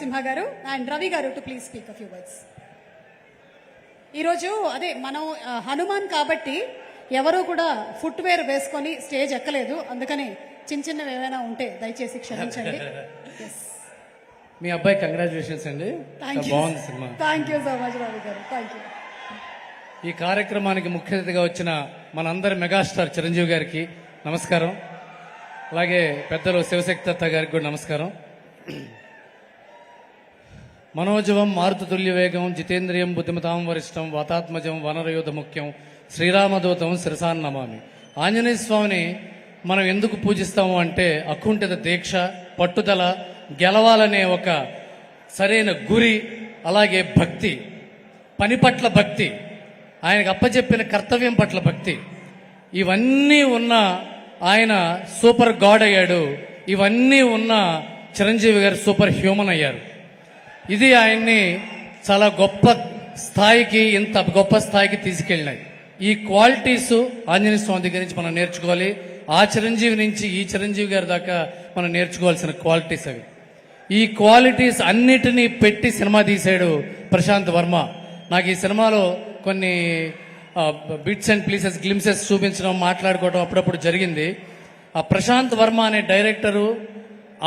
సింహ గారు అండ్ రవి గారు to please speak a few words. ఈరోజు అదే మనం హనుమాన్ కాబట్టి ఎవరు కూడా ఫుట్వేర్ వేసుకొని స్టేజ్ ఎక్కలేదు, అందుకని చిన్న చిన్నవి ఏమైనా ఉంటే దయచేసి క్షమించండి. మీ అబ్బాయి కంగ్రాచులేషన్స్ అండి, బాగుంది cinema. Thank you so much Ravi గారు, థ్యాంక్ యూ. ఈ కార్యక్రమానికి ముఖ్య అతిథిగా వచ్చిన మనందరి మెగాస్టార్ చిరంజీవి గారికి నమస్కారం, అలాగే పెద్దలు శివశక్తి దత్త గారికి కూడా నమస్కారం. మనోజవం మారుతుల్య వేగం జితేంద్రియం బుద్ధిమతాం వరిష్టం వాతాత్మజం వనరయోధ ముఖ్యం శ్రీరామదూతం శిరసాన్ నమామి. ఆంజనేయ స్వామిని మనం ఎందుకు పూజిస్తాము అంటే అకుంఠిత దీక్ష, పట్టుదల, గెలవాలనే ఒక సరైన గురి, అలాగే భక్తి, పని పట్ల భక్తి, ఆయనకు అప్పచెప్పిన కర్తవ్యం పట్ల భక్తి, ఇవన్నీ ఉన్న ఆయన సూపర్ గాడ్ అయ్యాడు. ఇవన్నీ ఉన్న చిరంజీవి గారు సూపర్ హ్యూమన్ అయ్యారు. ఇది ఆయన్ని చాలా గొప్ప స్థాయికి, ఇంత గొప్ప స్థాయికి తీసుకెళ్ళినాయి. ఈ క్వాలిటీస్ ఆంజనేయ స్వామి దగ్గర నుంచి మనం నేర్చుకోవాలి. ఆ చిరంజీవి నుంచి ఈ చిరంజీవి గారి దాకా మనం నేర్చుకోవాల్సిన క్వాలిటీస్ అవి. ఈ క్వాలిటీస్ అన్నిటినీ పెట్టి సినిమా తీశాడు ప్రశాంత్ వర్మ. నాకు ఈ సినిమాలో కొన్ని బిట్స్ అండ్ ప్లీసెస్, గ్లిమ్సెస్ చూపించడం, మాట్లాడుకోవడం అప్పుడప్పుడు జరిగింది. ఆ ప్రశాంత్ వర్మ అనే డైరెక్టరు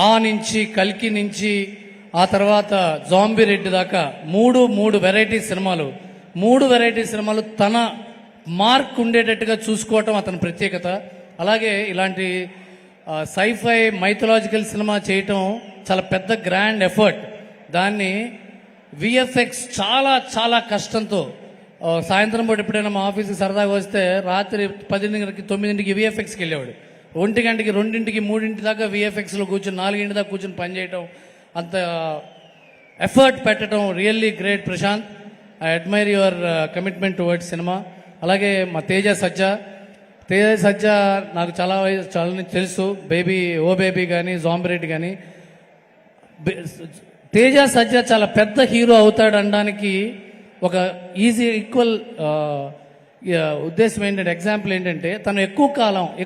ఆ నుంచి, కల్కి నుంచి, ఆ తర్వాత జాంబీ రెడ్డి దాకా మూడు వెరైటీ సినిమాలు తన మార్క్ ఉండేటట్టుగా చూసుకోవటం అతని ప్రత్యేకత. అలాగే ఇలాంటి సైఫై మైథలాజికల్ సినిమా చేయటం చాలా పెద్ద గ్రాండ్ ఎఫర్ట్. దాన్ని విఎఫ్ఎక్స్ చాలా చాలా కష్టంతో, సాయంత్రం పూట ఎప్పుడైనా మా ఆఫీస్కి సరదాగా వస్తే రాత్రి 10:00కి 9:00కి విఎఫ్ఎక్స్కి వెళ్ళేవాడు. 1 గంటకి 2:00కి 3:00 దాకా విఎఫ్ఎక్స్లో కూర్చొని 4 దాకా కూర్చొని పనిచేయటం, అంత ఎఫర్ట్ పెట్టడం really great Prashant. I admire your commitment towards cinema. అలాగే మా తేజ సజ్జా నాకు చాలా తెలుసు. ఓ బేబీ కానీ, జాంబీ రెడ్డి కానీ. తేజ సజ్జా చాలా పెద్ద హీరో అవుతాడు అనడానికి ఒక ఈక్వల్ ఉద్దేశం ఏంటంటే, ఎగ్జాంపుల్ ఏంటంటే, తను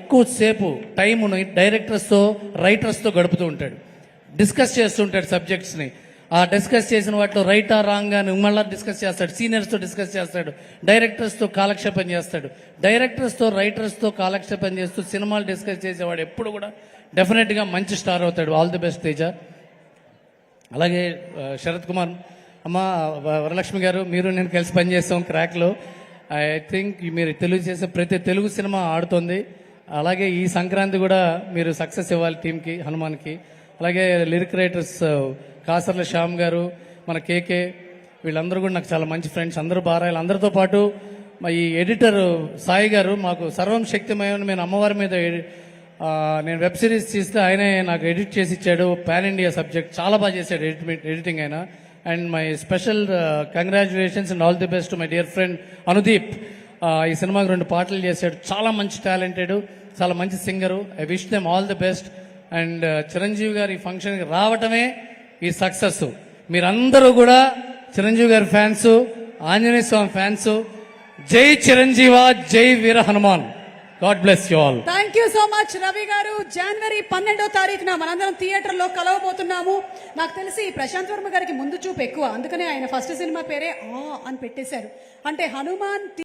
ఎక్కువ సేపు టైమును డైరెక్టర్స్తో, రైటర్స్తో గడుపుతూ ఉంటాడు. డిస్కస్ చేస్తుంటాడు సబ్జెక్ట్స్ని. ఆ డిస్కస్ చేసిన వాటిలో రైటా రాంగ్ అని మళ్ళీ డిస్కస్ చేస్తాడు. సీనియర్స్తో డిస్కస్ చేస్తాడు, డైరెక్టర్స్తో కాలక్షేపం చేస్తాడు. డైరెక్టర్స్తో, రైటర్స్తో కాలక్షేపం చేస్తూ సినిమాలు డిస్కస్ చేసేవాడు ఎప్పుడు కూడా డెఫినెట్గా మంచి స్టార్ అవుతాడు. All the best Teja. అలాగే శరత్ కుమార్ అమ్మ, వరలక్ష్మి గారు, మీరు నేను కలిసి పనిచేస్తాం క్రాక్లో. ఐ థింక్ మీరు తెలుగు చేసే ప్రతి తెలుగు సినిమా ఆడుతుంది. అలాగే ఈ సంక్రాంతి కూడా మీరు సక్సెస్ ఇవ్వాలి టీంకి, హనుమాన్కి. అలాగే లిరిక్ రైటర్స్ కాసర్ల శ్యామ్ గారు, మన కేకే, వీళ్ళందరూ కూడా నాకు చాలా మంచి ఫ్రెండ్స్. అందరూ బారాయాలి. అందరితో పాటు మా ఈ ఎడిటర్ సాయి గారు, మాకు సర్వం శక్తిమయం, నేను అమ్మవారి మీద నేను వెబ్ సిరీస్ తీస్తే ఆయనే నాకు ఎడిట్ చేసి ఇచ్చాడు. పాన్ ఇండియా సబ్జెక్ట్ చాలా బాగా చేశాడు ఎడిటింగ్ ఆయన. And my special congratulations and all the best to my dear friend Anudeep. ఈ సినిమాకి 2 పాటలు చేశాడు. చాలా మంచి టాలెంటెడ్, చాలా మంచి singer. I wish them all the best. And Chiranjeevi గారు ఈ ఫంక్షన్కి రావటమే ఈ సక్సెస్. మీరందరూ కూడా చిరంజీవి గారి ఫ్యాన్స్, ఆంజనేయ స్వామి ఫ్యాన్స్. జై చిరంజీవ, జై వీర Hanuman. God bless you all. Thank you so much Ravi garu. జనవరి 12వ తారీఖున మనందరం థియేటర్లో కలవబోతున్నాము. నాకు తెలిసి ప్రశాంత్ వర్మ గారికి ముందు చూపు ఎక్కువ, అందుకనే ఆయన ఫస్ట్ సినిమా పేరే అని పెట్టేశారు. అంటే హనుమాన్